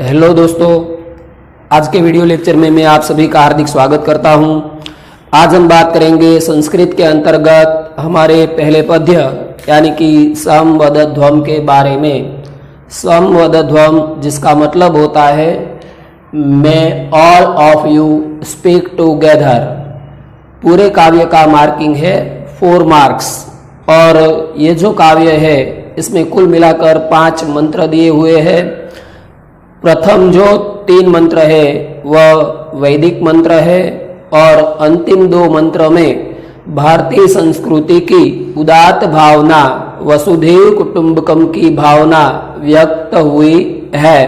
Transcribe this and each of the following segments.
Hello दोस्तों, आज के वीडियो लेक्चर में मैं आप सभी का हार्दिक स्वागत करता हूं। आज हम बात करेंगे संस्कृत के अंतर्गत हमारे पहले पद्य यानी कि समवदध्वम के बारे में। समवदध्वम जिसका मतलब होता है may all of you speak together. पूरे काव्य का मार्किंग है 4 मार्क्स और ये जो काव्य है इसमें कुल मिलाकर 5 मंत्र दिए हुए हैं। प्रथम जो 3 मंत्र है वह वैदिक मंत्र है और अंतिम 2 मंत्र में भारतीय संस्कृति की उदात्त भावना, वसुधैव कुटुंबकम की भावना व्यक्त हुई है।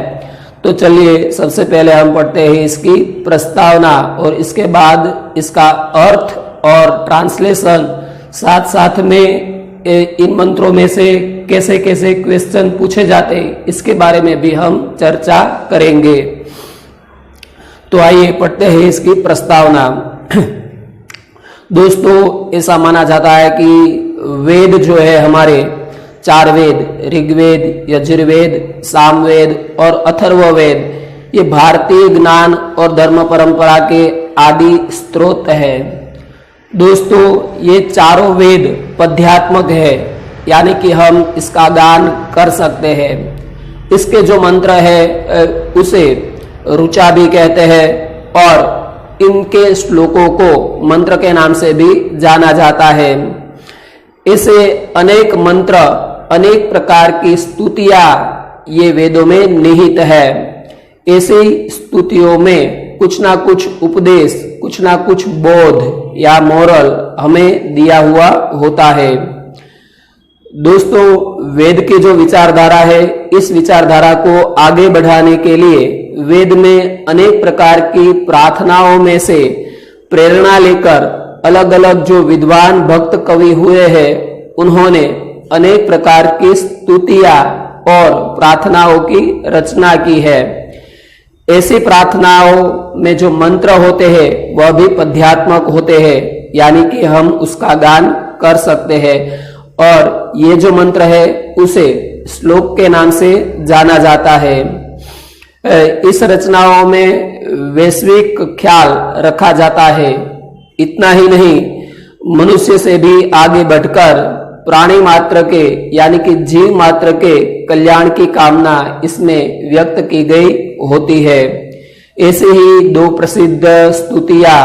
तो चलिए सबसे पहले हम पढ़ते हैं इसकी प्रस्तावना और इसके बाद इसका अर्थ और ट्रांसलेशन, साथ साथ में इन मंत्रों में से कैसे कैसे क्वेश्चन पूछे जाते हैं इसके बारे में भी हम चर्चा करेंगे। तो आइए पढ़ते हैं इसकी प्रस्तावना। दोस्तों, ऐसा माना जाता है कि वेद जो है हमारे 4 वेद, ऋग्वेद, यजुर्वेद, सामवेद और अथर्ववेद, ये भारतीय ज्ञान और धर्म परंपरा के आदि स्रोत है। दोस्तों, ये चारों वेद पद्यात्मक है यानी कि हम इसका गान कर सकते हैं। इसके जो मंत्र है उसे ऋचा भी कहते हैं और इनके श्लोकों को मंत्र के नाम से भी जाना जाता है। इसे अनेक मंत्र, अनेक प्रकार की स्तुतियां ये वेदों में निहित है। ऐसी स्तुतियों में कुछ ना कुछ उपदेश, कुछ ना कुछ बोध या मोरल हमें दिया हुआ होता है। दोस्तों, वेद की जो विचारधारा है, इस विचारधारा को आगे बढ़ाने के लिए वेद में अनेक प्रकार की प्रार्थनाओं में से प्रेरणा लेकर अलग अलग जो विद्वान भक्त कवि हुए हैं उन्होंने अनेक प्रकार की स्तुतियां और प्रार्थनाओं की रचना की है। ऐसी प्रार्थनाओं में जो मंत्र होते हैं वह भी पद्यात्मक होते हैं यानी कि हम उसका गान कर सकते हैं और ये जो मंत्र है उसे श्लोक के नाम से जाना जाता है। इस रचनाओं में वैश्विक ख्याल रखा जाता है। इतना ही नहीं, मनुष्य से भी आगे बढ़कर प्राणी मात्र के यानी कि जीव मात्र के कल्याण की कामना इसमें व्यक्त की गई होती है। ऐसे ही 2 प्रसिद्ध स्तुतियां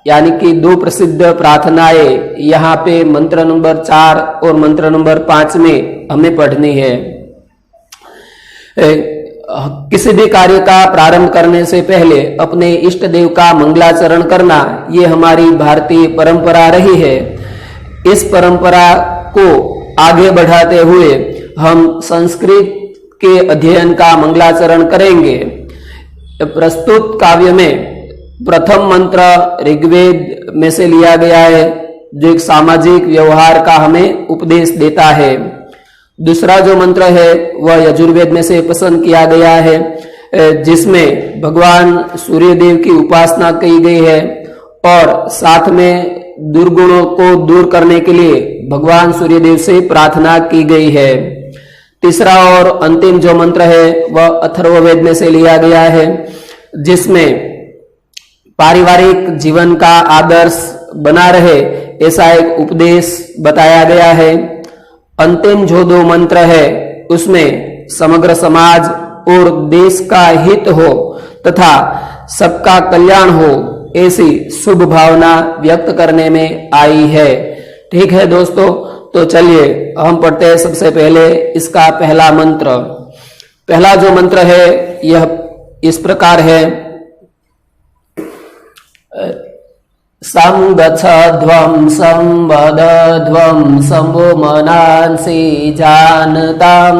यानी कि 2 प्रसिद्ध प्रार्थनाएं यहाँ पे मंत्र नंबर 4 और मंत्र नंबर 5 में हमें पढ़नी है। किसी भी कार्य का प्रारंभ करने से पहले अपने इष्ट देव का मंगलाचरण करना ये हमारी भारतीय परंपरा रही है। इस परंपरा को आगे बढ़ाते हुए हम संस्कृत के अध्ययन का मंगलाचरण करेंगे। प्रस्तुत काव्य में प्रथम मंत्र ऋग्वेद में से लिया गया है जो एक सामाजिक व्यवहार का हमें उपदेश देता है। दूसरा जो मंत्र है वह यजुर्वेद में से पसंद किया गया है जिसमें भगवान सूर्य देव की उपासना की गई है और साथ में दुर्गुणों को दूर करने के लिए भगवान सूर्यदेव से प्रार्थना की गई है। तीसरा और अंतिम जो मंत्र है वह अथर्ववेद में से लिया गया है जिसमें पारिवारिक जीवन का आदर्श बना रहे ऐसा एक उपदेश बताया गया है। अंतिम जो 2 मंत्र है उसमें समग्र समाज और देश का हित हो तथा सबका कल्याण हो ऐसी शुभ भावना व्यक्त करने में आई है। ठीक है दोस्तों, तो चलिए हम पढ़ते हैं सबसे पहले इसका पहला मंत्र। पहला जो मंत्र है यह इस प्रकार है। संगच्छध्वं संवदध्वं संवो मनांसि जानतां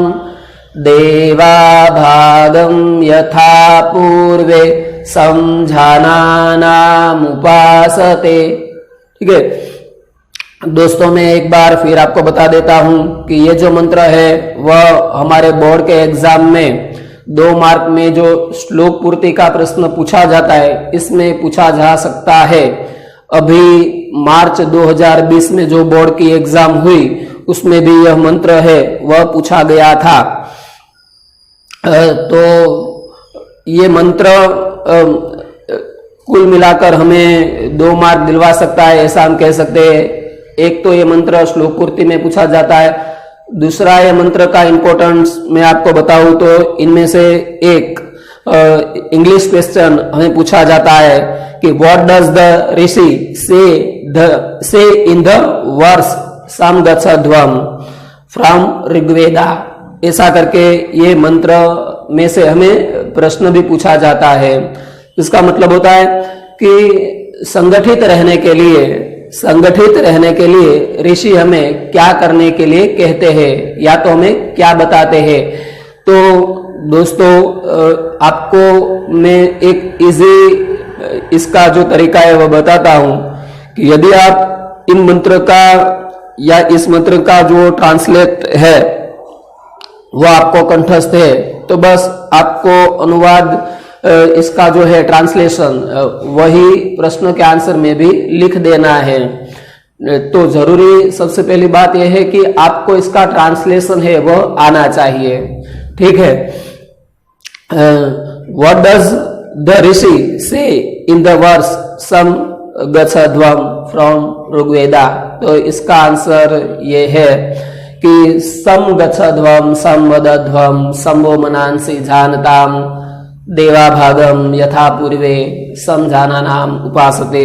देवा भागं यथा पूर्वे समझानानाम उपासते। ठीक है दोस्तों, मैं एक बार फिर आपको बता देता हूं कि ये जो मंत्र है वह हमारे बोर्ड के एग्जाम में 2 मार्क में जो श्लोक पूर्ति का प्रश्न पूछा जाता है इसमें पूछा जा सकता है। अभी मार्च 2020 में जो बोर्ड की एग्जाम हुई उसमें भी यह मंत्र है वह पूछा गया था। तो ये मंत्र कुल मिलाकर हमें 2 मार्क दिलवा सकता है, ऐसा हम कह सकते हैं। एक तो ये मंत्र श्लोक पूर्ति में पूछा जाता है, दूसरा ये मंत्र का इंपॉर्टेंस मैं आपको बताऊं तो इनमें से एक इंग्लिश क्वेश्चन हमें पूछा जाता है कि what does the rishi say in the verse सम गच्छध्वम फ्रॉम ऋग्वेदा। ऐसा करके ये मंत्र में से हमें प्रश्न भी पूछा जाता है। इसका मतलब होता है कि संगठित रहने के लिए ऋषि हमें क्या करने के लिए कहते हैं या तो हमें क्या बताते हैं। तो दोस्तों आपको मैं एक इजी इसका जो तरीका है वो बताता हूं कि यदि आप इन मंत्र का या इस मंत्र का जो ट्रांसलेट है वो आपको कंठस्थ है तो बस आपको अनुवाद इसका जो है ट्रांसलेशन वही प्रश्न के आंसर में भी लिख देना है। तो जरूरी सबसे पहली बात यह है कि आपको इसका ट्रांसलेशन है वो आना चाहिए। ठीक है। What does the rishi say in the verse सम गच्छध्वम फ्रॉम ऋग्वेदा। तो इसका आंसर ये है कि सम गच्छध्वम सम वदध्वम संभो मनांसि जानताम देवा भागम यथा पूर्वे सम जानानाम उपासते।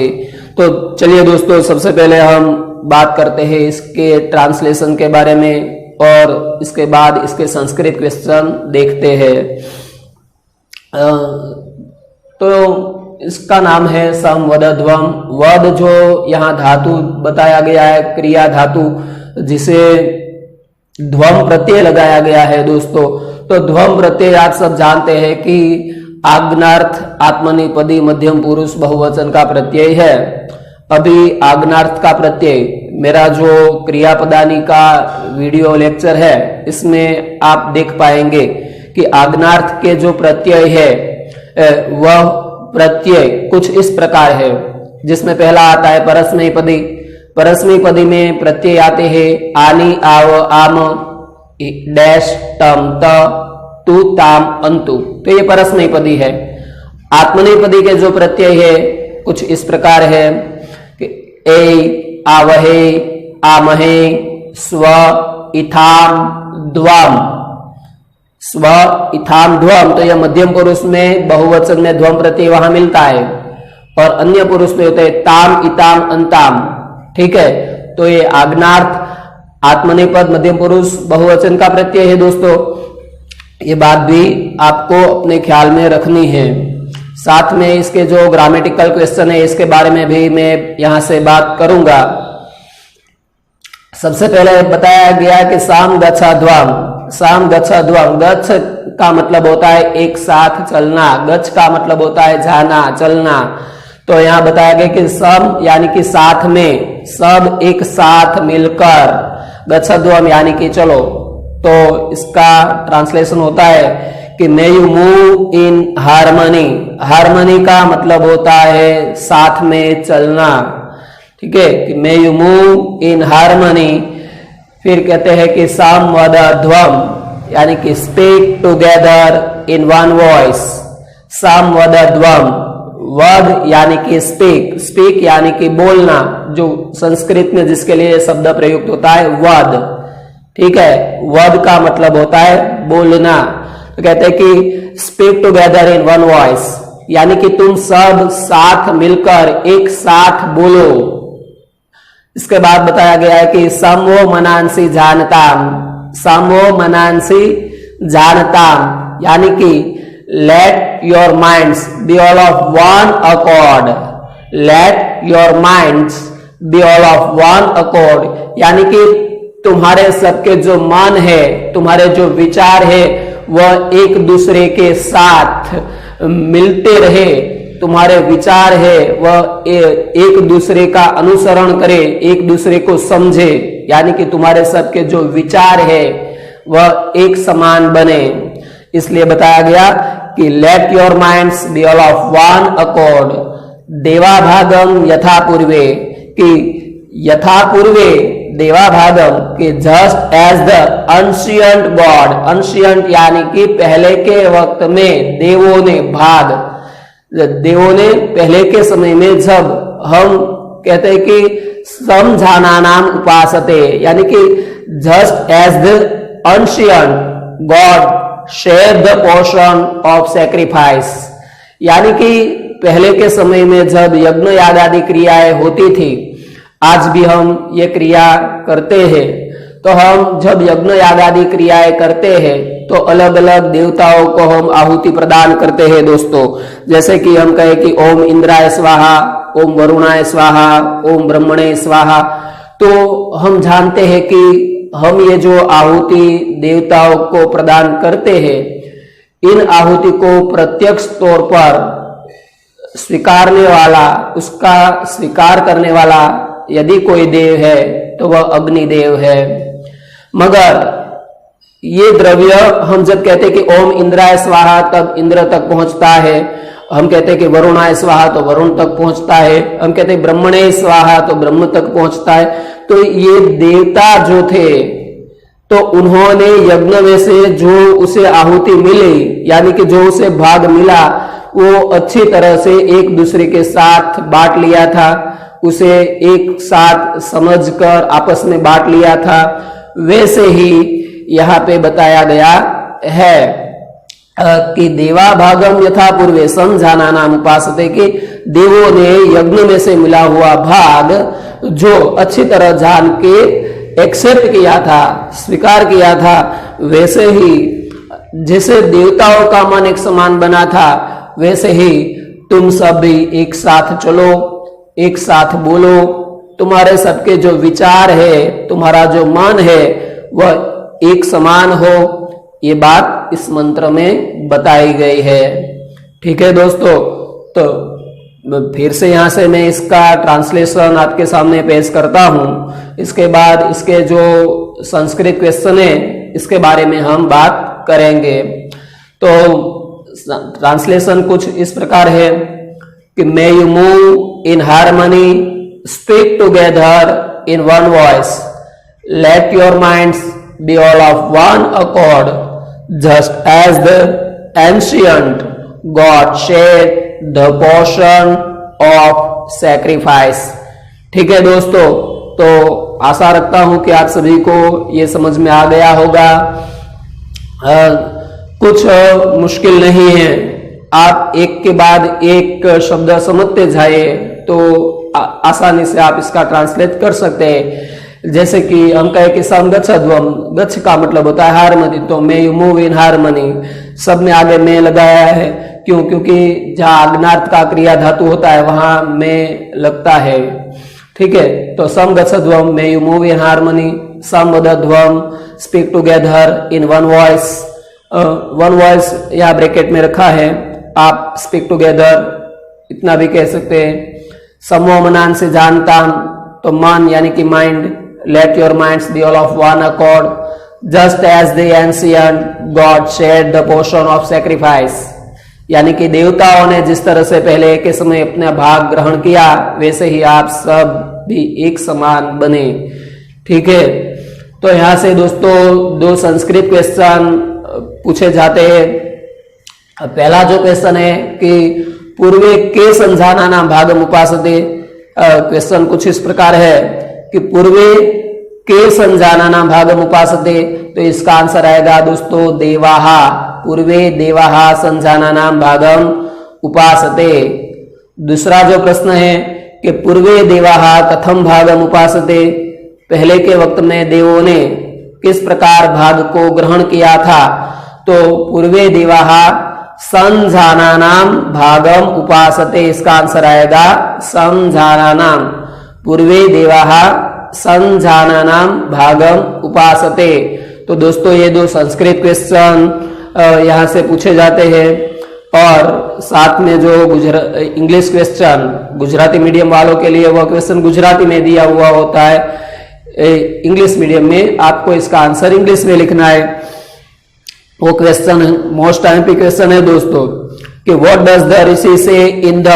तो चलिए दोस्तों सबसे पहले हम बात करते हैं इसके ट्रांसलेशन के बारे में और इसके बाद इसके संस्कृत क्वेश्चन देखते हैं। तो इसका नाम है सम वदध्वम। वद जो यहाँ धातु बताया गया है, क्रिया धातु जिसे ध्वम प्रत्यय लगाया गया है दोस्तों। तो ध्वम प्रत्यय आप सब जानते हैं कि आज्ञार्थ आत्मनेपदी मध्यम पुरुष बहुवचन का प्रत्यय है। अभी आज्ञार्थ का प्रत्यय मेरा जो क्रियापदानी का वीडियो लेक्चर है इसमें आप देख पाएंगे कि आज्ञार्थ के जो प्रत्यय है वह प्रत्यय कुछ इस प्रकार है, जिसमें पहला आता है परस्मैपदी। परस्मैपदी में प्रत्यय आते हैं आनी आव आम डैश तम त तू ताम अंतु। तो ये परस्मैपदी है। आत्मनेपदी के जो प्रत्यय है कुछ इस प्रकार है कि ए आवहे आमहे स्व इथाम द्वाम। स्व इथाम ध्वम तो यह मध्यम पुरुष में बहुवचन में ध्वम प्रत्यय वहां मिलता है और अन्य पुरुष में होते हैं ताम इताम अंताम। ठीक है। तो ये आज्ञार्थ आत्मनेपद मध्यम पुरुष बहुवचन का प्रत्यय है दोस्तों। ये बात भी आपको अपने ख्याल में रखनी है। साथ में इसके जो ग्रामेटिकल क्वेश्चन है इसके बारे में भी मैं यहां से बात करूंगा। सबसे पहले बताया गया कि साम गच्छध्वम। साम गच्छध्वम, गच्छ का मतलब होता है एक साथ चलना, गच्छ का मतलब होता है जाना चलना। तो यहां बताया गया कि सम यानी कि साथ में, सब एक साथ मिलकर, गच्छध्वम यानी कि चलो। तो इसका ट्रांसलेशन होता है कि मे you move in harmony. Harmony का मतलब होता है साथ में चलना। ठीक है कि मे यू मूव इन हार्मनी। फिर कहते हैं कि साम वदध्वम यानी कि speak together in one voice. साम वदध्वम, वद यानी कि स्पीक, स्पीक यानी कि बोलना, जो संस्कृत में जिसके लिए शब्द प्रयुक्त होता है वद। ठीक है। वद का मतलब होता है बोलना। तो कहते हैं कि speak together in one voice यानी कि तुम सब साथ मिलकर एक साथ बोलो। इसके बाद बताया गया है कि समो मनांसी जानताम। समो मनांसी जानताम यानी कि let your minds be all of one accord. Let your minds be all of one accord यानी कि तुम्हारे सबके जो मन है, तुम्हारे जो विचार है वह एक दूसरे के साथ मिलते रहे। तुम्हारे विचार है वह एक दूसरे का अनुसरण करे, एक दूसरे को समझे, यानी कि तुम्हारे सबके जो विचार है वह एक समान बने। इसलिए बताया गया कि let your minds be all of one accord. देवा भागम यथा पूर्वे, कि यथा पूर्वे देवा भागम कि just as the ancient God, अनशियंट यानी कि पहले के वक्त में देवों ने पहले के समय में जब हम कहते हैं कि समझाना नाम उपासते, यानी कि just as the ancient god share the portion of sacrifice, यानी कि पहले के समय में जब यज्ञ याग आदि क्रियाएं होती थी, आज भी हम ये क्रिया करते हैं, तो हम जब यज्ञ याग आदि क्रियाएं करते हैं तो अलग अलग देवताओं को हम आहुति प्रदान करते हैं दोस्तों। जैसे कि हम कहें कि ओम इंद्राय स्वाहा, ओम वरुणाय स्वाहा, ओम ब्रह्मणे स्वाहा, तो हम जानते हैं कि हम ये जो आहुति देवताओं को प्रदान करते हैं, इन आहुति को प्रत्यक्ष तौर पर स्वीकारने वाला, उसका स्वीकार करने वाला यदि कोई देव है तो वह अग्निदेव है। मगर ये द्रव्य हम जब कहते हैं कि ओम इंद्राय स्वाहा, तब इंद्र तक पहुंचता है। हम कहते हैं कि वरुणाय स्वाहा तो वरुण तक पहुंचता है। हम कहते हैं ब्रह्मणे स्वाहा तो ब्रह्म तक पहुंचता है। तो ये देवता जो थे तो उन्होंने यज्ञ में से जो उसे आहुति मिली, यानी कि जो उसे भाग मिला, वो अच्छी तरह से एक दूसरे के साथ बांट लिया था, उसे एक साथ समझकर आपस में बांट लिया था। वैसे ही यहाँ पे बताया गया है कि देवा भागम यथा पूर्वे समझाना नाम उपासते, कि देवों ने यज्ञ में से मिला हुआ भाग जो अच्छी तरह जान के एक्सेप्ट किया था, स्वीकार किया था, वैसे ही जैसे देवताओं का मन एक समान बना था, वैसे ही तुम सब भी एक साथ चलो, एक साथ बोलो, तुम्हारे सबके जो विचार है, तुम्हारा जो मन है, वह एक समान हो। ये बात इस मंत्र में बताई गई है। ठीक है दोस्तों, तो फिर से यहां से मैं इसका ट्रांसलेशन आपके सामने पेश करता हूं। इसके बाद इसके जो संस्कृत क्वेश्चन है, इसके बारे में हम बात करेंगे। तो ट्रांसलेशन कुछ इस प्रकार है कि मे you move in harmony, speak together in one voice, let your minds be all of one accord, just as the ancient God shared the portion of sacrifice। ठीक है दोस्तों, तो आशा रखता हूं कि आप सभी को ये समझ में आ गया होगा। कुछ मुश्किल नहीं है, आप एक के बाद एक शब्द समझते जाए तो आसानी से आप इसका ट्रांसलेट कर सकते हैं। जैसे कि हम कहे कि सम गच्छध्वम, गच्छ का मतलब होता है हारमनी, तो मे यू मूव इन हारमनी, सब में आगे में लगाया है। क्यों? क्योंकि जहां आग्नार्थ का क्रिया धातु होता है वहां में लगता है। ठीक है, तो सम गच्छध्वम, may you move in harmony, सम वदध्वम, speak together in one voice. One voice यहाँ ब्रैकेट में रखा है, आप स्पीक टुगेदर इतना भी कह सकते हैं। समो मनान से जानता, तो मन यानी कि mind, let your minds be all of one accord, just as the ancient God shared the portion of sacrifice, यानी कि देवताओं ने जिस तरह से पहले के समय अपना भाग ग्रहण किया, वैसे ही आप सब भी एक समान बने। ठीक है, तो यहां से दोस्तों दो संस्कृत क्वेश्चन पूछे जाते हैं। पहला जो क्वेश्चन है कि पूर्वे के संजाना नाम भागम उपासते, क्वेश्चन कुछ इस प्रकार है कि पूर्वे के संजाना नाम भागम उपासते, तो इसका आंसर आएगा दोस्तों देवाहा, पूर्वे देवाहा संजाना नाम भागम उपासते। दूसरा जो प्रश्न है कि पूर्वे देवाहा कथम भागम उपासते, पहले के वक्त में देवों ने किस प्रकार भाग को ग्रहण किया था, तो पूर्वे देवाहा संजाना नाम भागम उपासते, इसका आंसर आएगा संजाना नाम, पूर्वे देवाहा संजाना नाम भागम उपासते। तो दोस्तों ये दो संस्कृत क्वेश्चन यहाँ से पूछे जाते हैं, और साथ में जो इंग्लिश क्वेश्चन गुजराती मीडियम वालों के लिए वह क्वेश्चन गुजराती में दिया हुआ होता है। इंग्लिश मीडियम में आपको इसका आंसर इंग्लिश में लिखना है। वो क्वेश्चन मोस्ट टाइम क्वेश्चन है दोस्तों कि what does the rishi say in the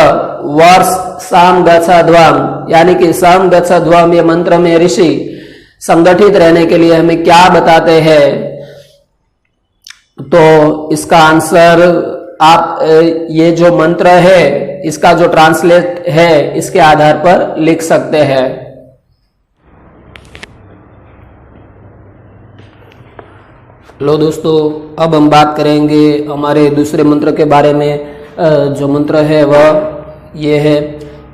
verse साम गच्छध्वम, यानी कि साम गच्छध्वम ये मंत्र में ऋषि संगठित रहने के लिए हमें क्या बताते हैं? तो इसका आंसर आप ये जो मंत्र है इसका जो ट्रांसलेट है इसके आधार पर लिख सकते हैं। लो दोस्तों, अब हम बात करेंगे हमारे दूसरे मंत्र के बारे में। जो मंत्र है वह ये है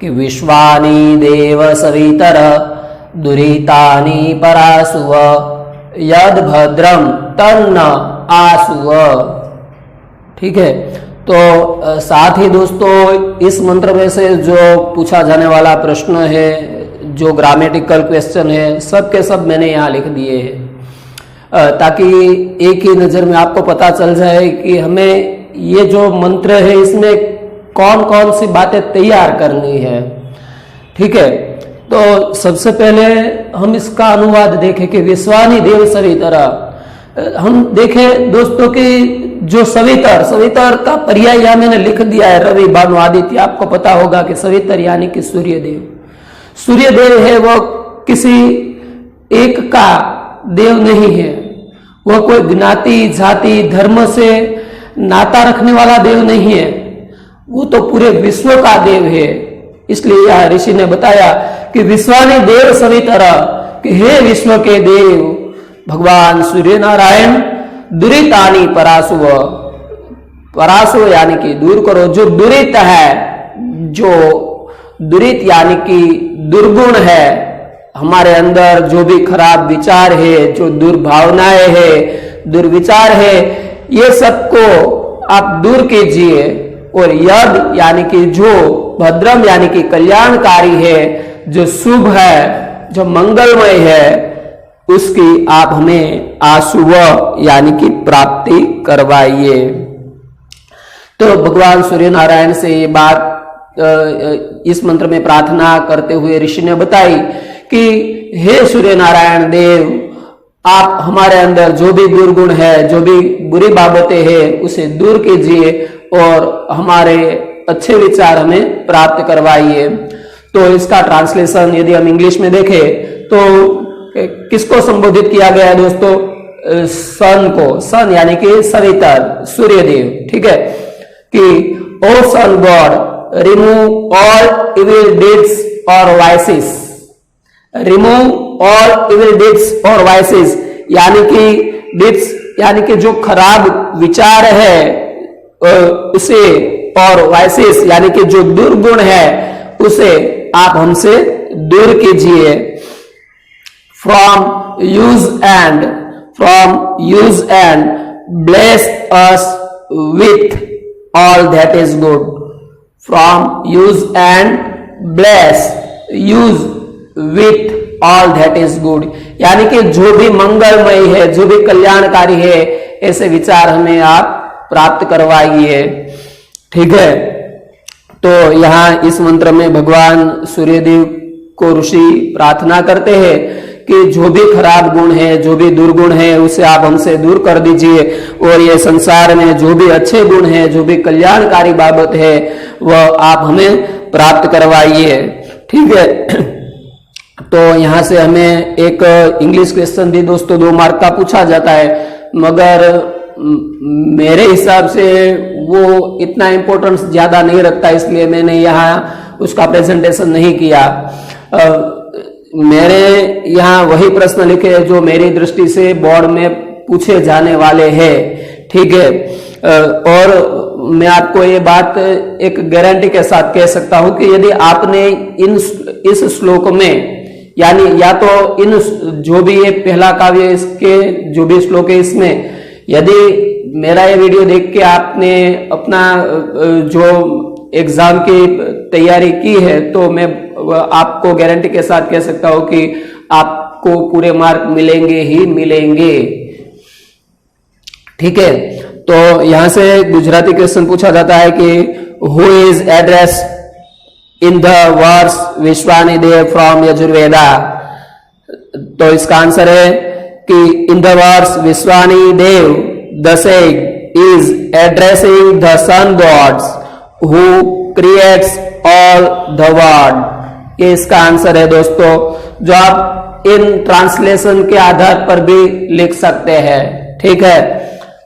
कि विश्वानि देव सवितर दुरितानि परासुव यद भद्रम तन्न आसुव। ठीक है, तो साथ ही दोस्तों इस मंत्र में से जो पूछा जाने वाला प्रश्न है, जो ग्रामेटिकल क्वेश्चन है, सब के सब मैंने यहाँ लिख दिए हैं ताकि एक ही नजर में आपको पता चल जाए कि हमें ये जो मंत्र है इसमें कौन कौन सी बातें तैयार करनी है। ठीक है, तो सबसे पहले हम इसका अनुवाद देखें कि विश्वानि देव सवितर। हम देखें दोस्तों कि जो सवितर का पर्याय यहाँ मैंने लिख दिया है रवि भानु आदित्य। आपको पता होगा कि सवितर यानी कि सूर्यदेव है, वो किसी एक का देव नहीं है, वह कोई ज्ञाति जाति धर्म से नाता रखने वाला देव नहीं है, वो तो पूरे विश्व का देव है। इसलिए यह ऋषि ने बताया कि विश्वानि देव सवितर, कि हे विश्व के देव भगवान सूर्य नारायण दुरितानि परासुव। परासुव यानी कि दूर करो, जो दुरित है, जो दुरित यानी कि दुर्गुण है, हमारे अंदर जो भी खराब विचार है, जो दुर्भावनाएं है, दुर्विचार है, ये सबको आप दूर कीजिए। और यद यानी कि जो, भद्रम यानी कि कल्याणकारी है, जो शुभ है, जो मंगलमय है, उसकी आप हमें आशुव यानी कि प्राप्ति करवाइए। तो भगवान सूर्य नारायण से ये बात इस मंत्र में प्रार्थना करते हुए ऋषि ने बताई कि हे सूर्य नारायण देव, आप हमारे अंदर जो भी दुर्गुण है, जो भी बुरी बाबतें हैं, उसे दूर कीजिए और हमारे अच्छे विचार हमें प्राप्त करवाइए। तो इसका ट्रांसलेशन यदि हम इंग्लिश में देखें तो किसको संबोधित किया गया है दोस्तों? सन को, सन यानी कि सवितर, सूर्यदेव। ठीक है, कि O sun god remove all evil deeds और vices. Remove all evil deeds और वाइसेस यानी कि डीड्स यानी कि जो खराब विचार है उसे, और वाइसेस यानी कि जो दुर्गुण है उसे आप हमसे दूर कीजिए। From use and bless us with all that is good. From use and bless, use with all that is good यानी कि जो भी मंगलमय है, जो भी कल्याणकारी है, ऐसे विचार हमें आप प्राप्त करवाइए। ठीक है, तो यहाँ इस मंत्र में भगवान सूर्यदेव को ऋषि प्रार्थना करते हैं कि जो भी खराब गुण है, जो भी दुर्गुण है, उसे आप हमसे दूर कर दीजिए और ये संसार में जो भी अच्छे गुण है, जो भी कल्याणकारी बाबत है, वह आप हमें प्राप्त करवाइए। ठीक है, तो यहां से हमें एक इंग्लिश क्वेश्चन भी दोस्तों 2 मार्क का पूछा जाता है, मगर मेरे हिसाब से वो इतना इम्पोर्टेंस ज्यादा नहीं रखता, इसलिए मैंने यहाँ उसका प्रेजेंटेशन नहीं किया। मेरे यहाँ वही प्रश्न लिखे जो मेरी दृष्टि से बोर्ड में पूछे जाने वाले हैं। ठीक है, और मैं आपको ये बात एक गारंटी के साथ कह सकता हूं कि यदि आपने इस श्लोक में, यानी या तो इन जो भी ये पहला काव्य, इसके जो भी श्लोक है, इसमें यदि मेरा ये वीडियो देख के आपने अपना जो एग्जाम की तैयारी की है, तो मैं आपको गारंटी के साथ कह सकता हूं कि आपको पूरे मार्क मिलेंगे ही मिलेंगे। ठीक है, तो यहां से गुजराती क्वेश्चन पूछा जाता है कि who is address in the verse विश्वानि देव फ्रॉम यजुर्वेदा। तो इसका आंसर है कि इन द वर्स विश्वानि देव the saying is addressing the sun gods who creates all the world. ये इसका आंसर है दोस्तों। जो आप इन ट्रांसलेशन के आधार पर भी लिख सकते हैं। ठीक है,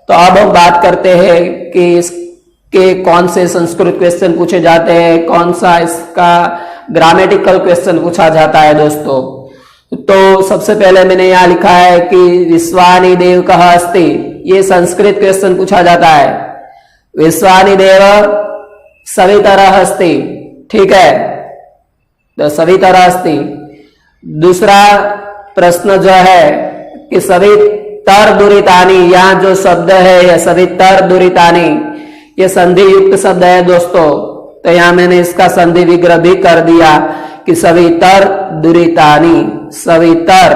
तो अब हम बात करते हैं कि इसके कौन से संस्कृत क्वेश्चन पूछे जाते हैं, कौन सा इसका ग्रामेटिकल क्वेश्चन पूछा जाता है दोस्तों। तो सबसे पहले मैंने यहाँ लिखा है कि विश्वानि देव कह अस्ति, ये संस्कृत क्वेश्चन पूछा जाता है। विश्वानि देव सवितरः अस्ति, ठीक है, तो सवितरः अस्ति। दूसरा प्रश्न जो है कि सवितर दुरितानि, यहाँ जो शब्द है यह सवितर दुरितानि, ये संधि युक्त शब्द है दोस्तों। तो यहाँ मैंने इसका संधि विग्रह भी कर दिया कि सवितर दुरितानि, सवितर।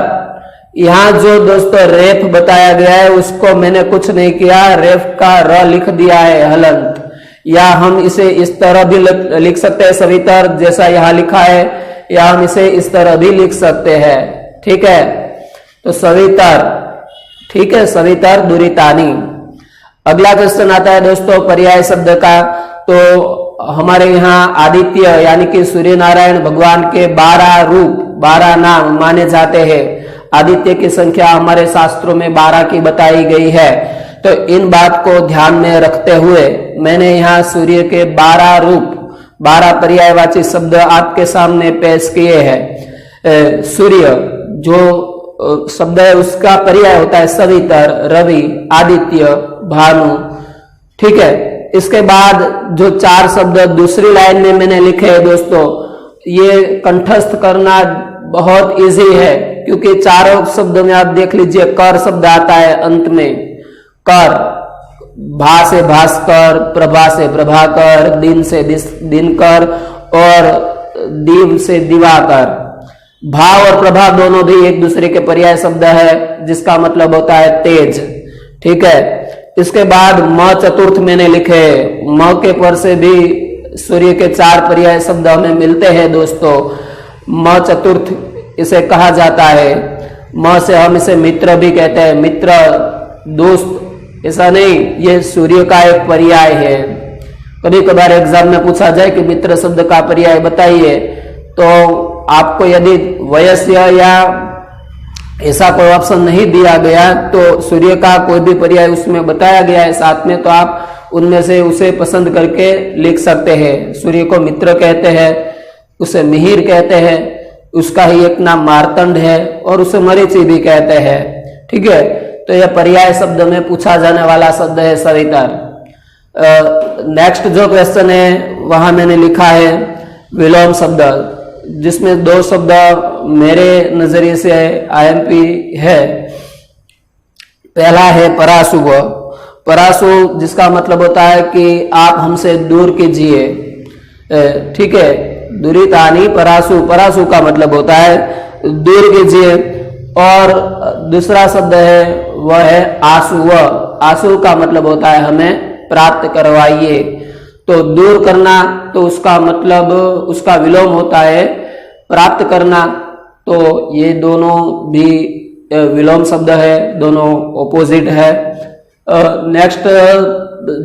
यहाँ जो दोस्तों रेफ बताया गया है उसको मैंने कुछ नहीं किया, रेफ का र लिख दिया है हलंत, या हम इसे इस तरह भी लिख सकते हैं सवितर जैसा यहाँ लिखा है, या हम इसे इस तरह भी लिख सकते हैं। ठीक है, तो सवितर, ठीक है, सवितर दुरितानि। अगला क्वेश्चन आता है दोस्तों पर्याय शब्द का। तो हमारे यहाँ आदित्य यानी कि सूर्य नारायण भगवान के 12 रूप, 12 नाम माने जाते हैं। आदित्य की संख्या हमारे शास्त्रों में 12 की बताई गई है। तो इन बात को ध्यान में रखते हुए मैंने यहाँ सूर्य के 12 रूप, 12 पर्यायवाची शब्द आपके सामने पेश किए हैं। सूर्य जो शब्द है उसका पर्याय होता है सवितर, रवि, आदित्य, भानु। ठीक है, इसके बाद जो 4 शब्द दूसरी लाइन में मैंने लिखे हैं दोस्तों, ये कंठस्थ करना बहुत इजी है, क्योंकि चारों शब्दों में आप देख लीजिए कर शब्द आता है अंत में। कर, भा से भास्कर, प्रभा से प्रभाकर, दिन से दिनकर और दीव से दिवाकर। भा और प्रभा दोनों भी एक दूसरे के पर्याय शब्द है, जिसका मतलब होता है तेज। ठीक है, इसके बाद म चतुर्थ मैंने लिखे, म के पर से भी सूर्य के 4 पर्याय शब्द हमें मिलते हैं दोस्तों। म चतुर्थ इसे कहा जाता है। म से हम इसे मित्र भी कहते हैं, मित्र, दोस्त, ऐसा नहीं, ये सूर्य का एक पर्याय है। कभी कभार एग्जाम में पूछा जाए कि मित्र शब्द का पर्याय बताइए, तो आपको यदि वयस्य या ऐसा कोई ऑप्शन नहीं दिया गया तो सूर्य का कोई भी पर्याय उसमें बताया गया है साथ में, तो आप उनमें से उसे पसंद करके लिख सकते हैं। सूर्य को मित्र कहते हैं, उसे मिहिर कहते हैं, उसका ही एक नाम मार्तंड है, और उसे मरीचि भी कहते हैं। ठीक है, तो यह पर्याय शब्द में पूछा जाने वाला शब्द है सवितर। नेक्स्ट जो क्वेश्चन है वहां मैंने लिखा है विलोम शब्द, जिसमें 2 शब्द मेरे नजरिए से आईएमपी है। पहला है पराशुभ, पराशु जिसका मतलब होता है कि आप हमसे दूर कीजिए। ठीक है, दुरितानि पराशु, पराशु का मतलब होता है दूर कीजिए। और दूसरा शब्द है वह है आशुव, आशु का मतलब होता है हमें प्राप्त करवाइए। तो दूर करना, तो उसका मतलब उसका विलोम होता है प्राप्त करना। तो ये दोनों भी विलोम शब्द है, दोनों ऑपोजिट है। नेक्स्ट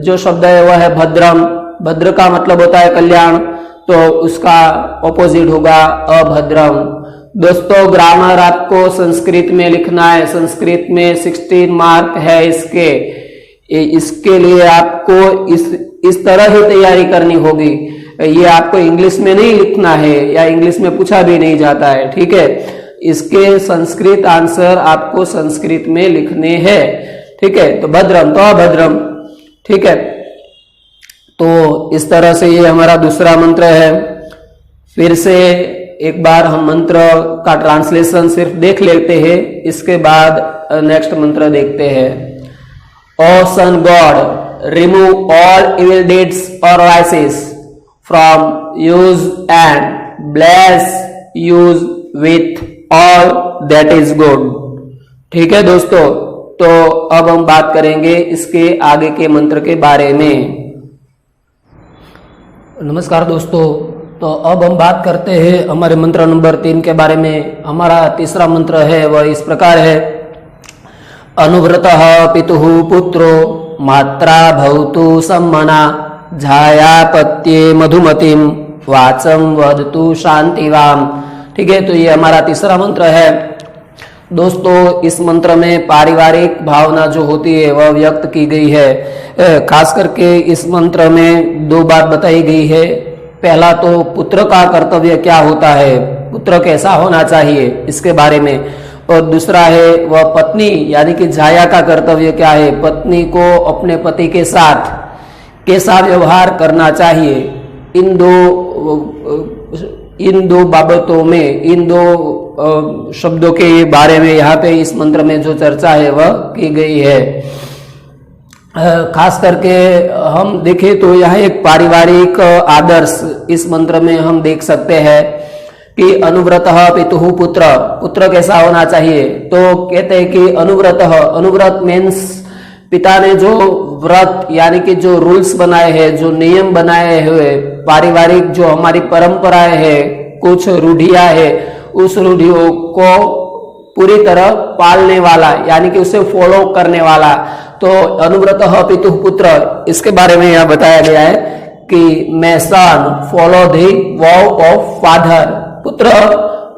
जो शब्द है वह है भद्रम, भद्र का मतलब होता है कल्याण, तो उसका ऑपोजिट होगा अभद्रम। दोस्तों ग्रामर आपको संस्कृत में लिखना है, संस्कृत में 16 मार्क है इसके लिए आपको इस तरह ही तैयारी करनी होगी। ये आपको इंग्लिश में नहीं लिखना है, या इंग्लिश में पूछा भी नहीं जाता है। ठीक है, इसके संस्कृत आंसर आपको संस्कृत में लिखने हैं। ठीक है, तो भद्रम तो अभद्रम। ठीक है, तो इस तरह से ये हमारा दूसरा मंत्र है। फिर से एक बार हम मंत्र का ट्रांसलेशन सिर्फ देख लेते हैं, इसके बाद नेक्स्ट मंत्र देखते हैं। O sun god, remove all evil deeds और vices from use and bless use with all that is good। ठीक है दोस्तों, तो अब हम बात करेंगे इसके आगे के मंत्र के बारे में। नमस्कार दोस्तों, तो अब हम बात करते हैं हमारे मंत्र नंबर 3 के बारे में। हमारा तीसरा मंत्र है वह इस प्रकार है। अनुव्रतः पितुः पुत्रो मात्रा भवतु सम्मना झायापत्ये मधुमतिम वाचम वदतु शांतिवाम। ठीक है, तो ये हमारा तीसरा मंत्र है। दोस्तों इस मंत्र में पारिवारिक भावना जो होती है वह व्यक्त की गई है। खास करके इस मंत्र में दो बात बताई गई है। पहला तो पुत्र का कर्तव्य क्या होता है, पुत्र कैसा होना चाहिए इसके बारे में, और दूसरा है वह पत्नी यानी कि जाया का कर्तव्य क्या है, पत्नी को अपने पति के साथ कैसा व्यवहार करना चाहिए। इन दो बाबतों में, इन दो शब्दों के बारे में यहाँ पे इस मंत्र में जो चर्चा है वह की गई है। खास करके हम देखें तो यह एक पारिवारिक आदर्श इस मंत्र में हम देख सकते हैं कि अनुव्रतः पितुः पुत्र, पुत्र कैसा होना चाहिए। तो कहते हैं कि अनुव्रतः, अनुव्रत मीन्स पिता ने जो व्रत यानी कि जो रूल्स बनाए हैं, जो नियम बनाए हुए, पारिवारिक जो हमारी परंपराएं हैं, कुछ रूढ़ियां है, उस रूढ़ियों को पूरी तरह पालने वाला यानी कि उसे फॉलो करने वाला। तो अनुव्रतः पितुः पुत्र, इसके बारे में यह बताया गया है कि मैं son follow the vow of father. पुत्र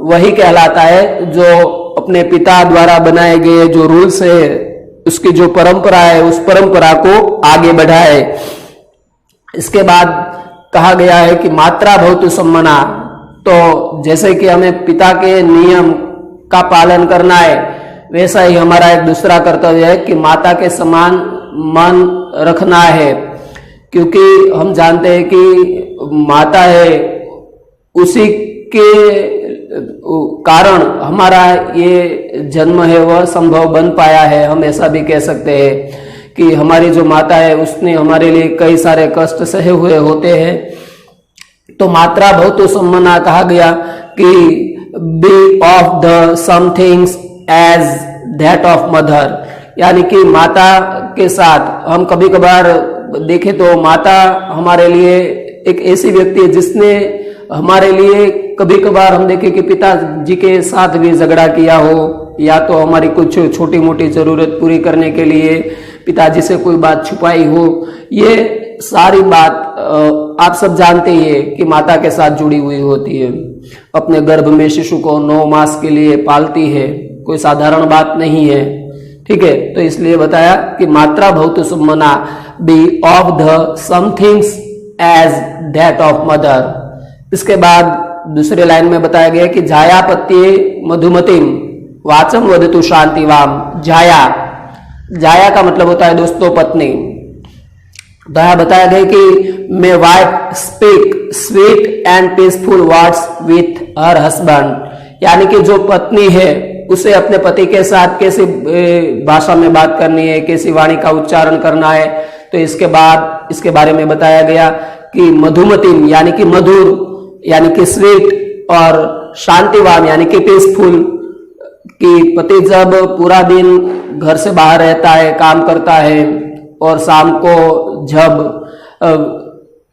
वही कहलाता है जो अपने पिता द्वारा बनाए गए जो रूल्स है, उसकी जो परंपरा है, उस परंपरा को आगे बढ़ाए। इसके बाद कहा गया है कि मात्रा भवतु सम्मना, तो जैसे कि हमें पिता के नियम का पालन करना है, वैसा ही हमारा एक दूसरा कर्तव्य है कि माता के समान मन रखना है, क्योंकि हम जानते हैं कि माता है, उसी के कारण हमारा ये जन्म है वह संभव बन पाया है। हम ऐसा भी कह सकते हैं कि हमारी जो माता है उसने हमारे लिए कई सारे कष्ट सहे हुए होते हैं। तो मात्रा भवतु सम्मना कहा गया कि be of the some things as that of mother, यानी कि माता के साथ हम कभी कभार देखें तो माता हमारे लिए एक ऐसी व्यक्ति है जिसने हमारे लिए कभी कभार हम देखें कि पिताजी के साथ भी झगड़ा किया हो, या तो हमारी कुछ छोटी मोटी जरूरत पूरी करने के लिए पिताजी से कोई बात छुपाई हो। ये सारी बात आप सब जानते ही है कि माता के साथ जुड़ी हुई होती है। अपने गर्भ में शिशु को 9 मास के लिए पालती है, कोई साधारण बात नहीं है, ठीक है। तो इसलिए बताया कि मात्रा भवतु सम्मना be of the some things as that of mother. इसके बाद दूसरे लाइन में बताया गया कि जायापत्ये मधुमतिम वाचम वदतु शांतिवाम। जाया, जाया का मतलब होता है दोस्तों पत्नी। तो यहां बताया गया कि may wife speak sweet and peaceful words with her husband, यानी कि जो पत्नी है उसे अपने पति के साथ कैसी भाषा में बात करनी है, कैसी वाणी का उच्चारण करना है। तो इसके बाद इसके बारे में बताया गया कि मधुमतिम यानी कि मधुर यानी कि स्वीट, और शांतिवान यानी कि पीसफुल, कि पति जब पूरा दिन घर से बाहर रहता है, काम करता है, और शाम को जब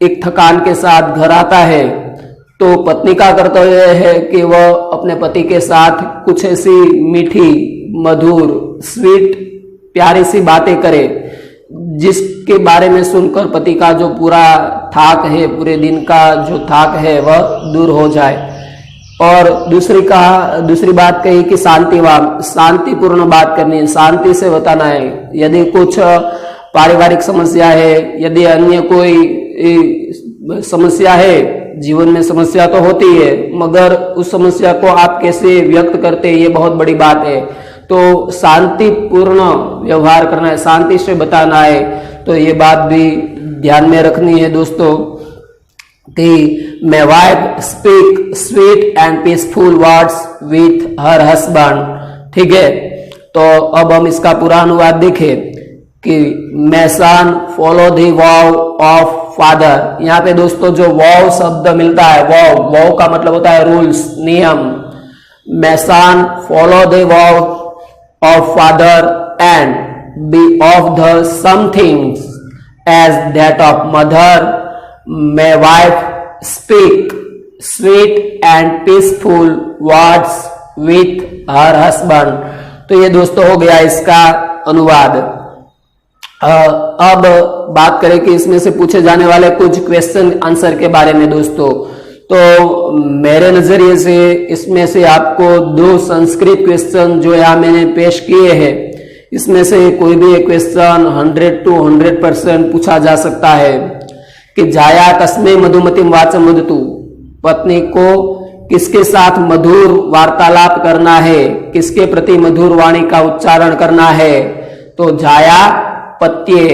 एक थकान के साथ घर आता है, तो पत्नी का कर्तव्य है कि वह अपने पति के साथ कुछ ऐसी मीठी, मधुर, स्वीट, प्यारी सी बातें करे जिसके बारे में सुनकर पति का जो पूरा थाक है, पूरे दिन का जो थाक है वह दूर हो जाए। और दूसरी बात कही कि शांतिवान, शांतिपूर्ण बात करनी है, शांति से बताना है। यदि कुछ पारिवारिक समस्या है, यदि अन्य कोई समस्या है, जीवन में समस्या तो होती है, मगर उस समस्या को आप कैसे व्यक्त करते हैं ये बहुत बड़ी बात है। तो शांतिपूर्ण व्यवहार करना है, शांति से बताना है। तो ये बात भी ध्यान में रखनी है दोस्तों कि may wife speak sweet and peaceful words with her husband, ठीक है। तो अब हम इसका पूरा अनुवाद देखें कि may son follow the vow of father. यहाँ पे दोस्तों जो वॉव शब्द मिलता है, वॉव का मतलब होता है रूल्स, नियम। May son follow the vow of father and be of the some things as that of mother. May wife speak sweet and peaceful words with her husband. तो ये दोस्तों हो गया इसका अनुवाद। अब बात करें कि इसमें से पूछे जाने वाले कुछ क्वेश्चन आंसर के बारे में दोस्तों। तो मेरे नजरिए से इसमें से आपको 2 संस्कृत क्वेश्चन जो यहाँ मैंने पेश किए हैं, इसमें से कोई भी एक क्वेश्चन 100 to 100% पूछा जा सकता है कि जाया कस्मे मधुमतिम वाचम वदतु, पत्नी को किसके साथ मधुर वार्तालाप करना है, किसके प्रति मधुर वाणी का उच्चारण करना है। तो जाया पत्ये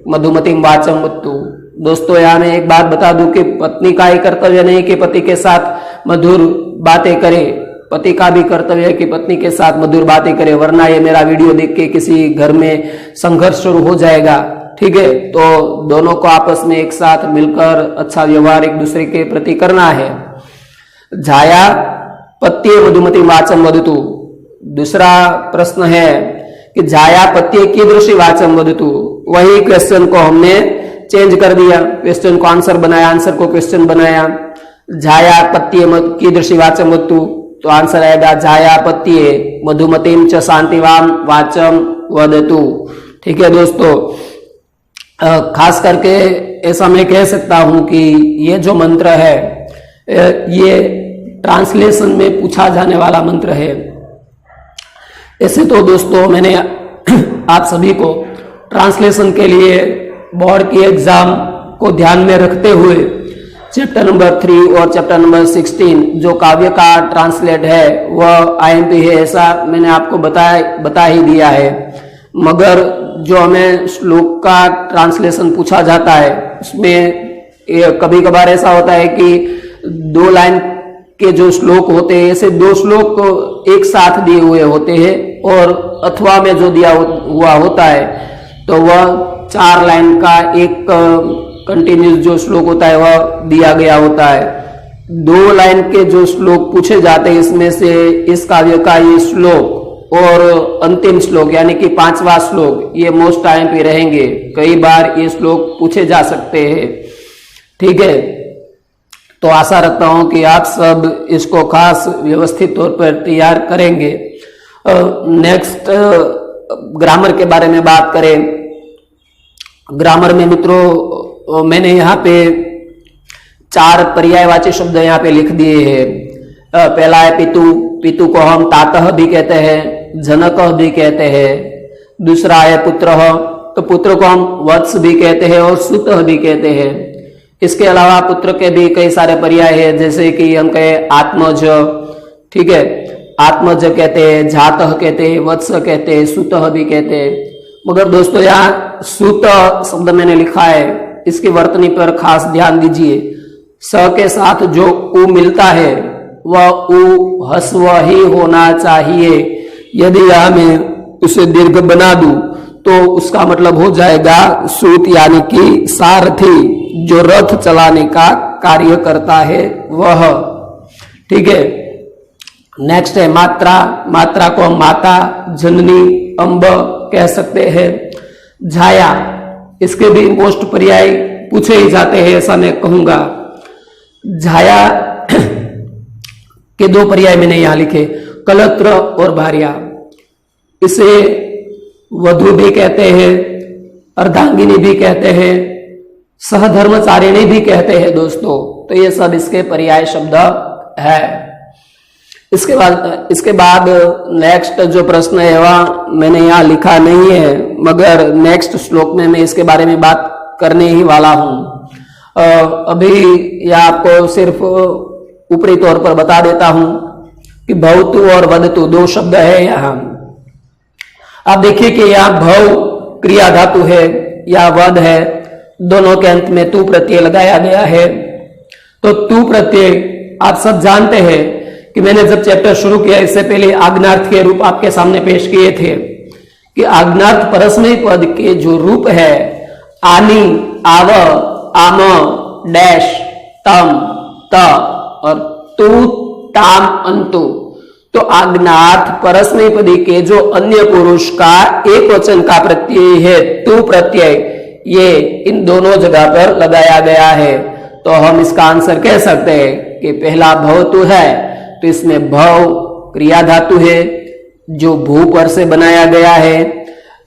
मधुमतिम वाचम वदतु। दोस्तों यहाँ मैं एक बात बता दूं कि पत्नी का ही कर्तव्य नहीं कि पति के साथ मधुर बातें करे, पति का भी कर्तव्य है कि पत्नी के साथ मधुर बातें करे, वरना ये मेरा वीडियो देख के किसी घर में संघर्ष शुरू हो जाएगा। ठीक है, तो दोनों को आपस में एक साथ मिलकर अच्छा व्यवहार एक दूसरे के प्रति करना है। जाया पत्ये मधुमति वाचम वदतु। दूसरा प्रश्न है कि जाया पत्ये कीदृशी वाचम वदतु। वही क्वेश्चन को हमने चेंज कर दिया, क्वेश्चन को आंसर बनाया, आंसर को क्वेश्चन बनाया। जाया पत्ये कीदृशी वाचम वदतु, तो आंसर आएगा जाया पत्ये मधुमतिम च शांतिवान वाचम वदतु। ठीक है दोस्तों, खास करके ऐसा मैं कह सकता हूं कि ये जो मंत्र है ये ट्रांसलेशन में पूछा जाने वाला मंत्र है। ऐसे तो दोस्तों मैंने आप सभी को ट्रांसलेशन के लिए बोर्ड की एग्जाम को ध्यान में रखते हुए चैप्टर नंबर 3 और चैप्टर नंबर 16 जो काव्य का ट्रांसलेट है वह IMP है, ऐसा मैंने आपको बता ही दिया है। मगर जो हमें श्लोक का ट्रांसलेशन पूछा जाता है उसमें कभी कभार ऐसा होता है कि 2 लाइन के जो श्लोक होते हैं, ऐसे 2 श्लोक एक साथ दिए हुए होते हैं, और अथवा में जो दिया हुआ होता है तो वह 4 लाइन का एक कंटिन्यूस जो श्लोक होता है वह दिया गया होता है। 2 लाइन के जो श्लोक पूछे जाते हैं इसमें से इस काव्य का ये श्लोक और अंतिम श्लोक यानी कि 5वां श्लोक ये मोस्ट टाइम पे रहेंगे। कई बार ये श्लोक पूछे जा सकते हैं। ठीक है, तो आशा रखता हूं कि आप सब इसको खास व्यवस्थित तौर पर तैयार करेंगे। नेक्स्ट ग्रामर के बारे में बात करें। ग्रामर में मित्रों मैंने यहाँ पे 4 पर्यायवाची शब्द यहाँ पे लिख दिए हैं। पहला है पितु, पितु को हम तातः भी कहते हैं, जनकः भी कहते हैं। दूसरा है पुत्र, तो पुत्र को हम वत्स भी कहते हैं और सुतः भी कहते हैं। इसके अलावा पुत्र के भी कई सारे पर्याय है, जैसे कि हम कहे आत्मज, ठीक है, आत्मज कहते हैं, जातः कहते हैं, वत्स कहते हैं, सुतः भी कहते हैं। मगर दोस्तों यहाँ सुत शब्द मैंने लिखा है, इसकी वर्तनी पर खास ध्यान दीजिए। स के साथ जो उ मिलता है वह उ हस्व ही होना चाहिए। यदि यहाँ मैं उसे दीर्घ बना दूं तो उसका मतलब हो जाएगा सूत, यानी कि सारथी जो रथ चलाने का कार्य करता है वह। ठीक है, नेक्स्ट है मात्रा। मात्रा को हम माता, जननी, अम्ब कह सकते हैं। झाया, इसके भी मोस्ट पर्याय पूछे ही जाते हैं, ऐसा मैं कहूंगा। झाया के 2 पर्याय मैंने यहां लिखे, कलत्र और भार्या। इसे वधु भी कहते हैं, अर्धांगिनी भी कहते हैं, सहधर्मचारिणी भी कहते हैं दोस्तों। तो ये सब इसके पर्याय शब्द है। इसके बाद नेक्स्ट जो प्रश्न है वह मैंने यहाँ लिखा नहीं है, मगर नेक्स्ट श्लोक में मैं इसके बारे में बात करने ही वाला हूं। अभी यह आपको सिर्फ ऊपरी तौर पर बता देता हूं कि भवतु और वदतु 2 शब्द है यहाँ। आप देखिए कि यहाँ भव क्रिया धातु है या वद है, दोनों के अंत में तू प्रत्यय लगाया गया है। तो तू प्रत्यय आप सब जानते हैं कि मैंने जब चैप्टर शुरू किया इससे पहले आज्ञार्थ के रूप आपके सामने पेश किए थे कि आज्ञार्थ परस्मयी पद के जो रूप है आनी, आव, आम, डैश, तम, त और तू, ताम, अंतु, तो आज्ञार्थ परस्मयी पदी के जो अन्य पुरुष का एक वचन का प्रत्यय है तू प्रत्यय, ये इन दोनों जगह पर लगाया गया है। तो हम इसका आंसर कह सकते हैं कि पहला भवतु है, तो इसमें भव क्रिया धातु है जो भू पर से बनाया गया है,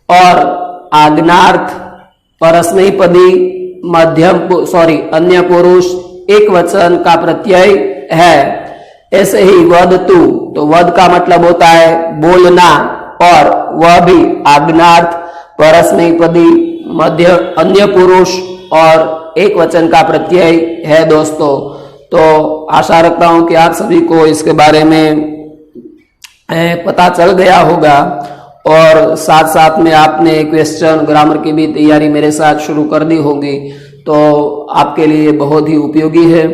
और आज्ञार्थ परस्मयी पदी अन्य पुरुष एक वचन का प्रत्यय है। ऐसे ही वद तू, तो वद का मतलब होता है बोलना, और वह भी आज्ञार्थ, परस्मैपदी, मध्य अन्य पुरुष और एक वचन का प्रत्यय है दोस्तों। तो आशा रखता हूं कि आप सभी को इसके बारे में पता चल गया होगा, और साथ साथ में आपने क्वेश्चन ग्रामर की भी तैयारी मेरे साथ शुरू कर दी होगी, तो आपके लिए बहुत ही उपयोगी है।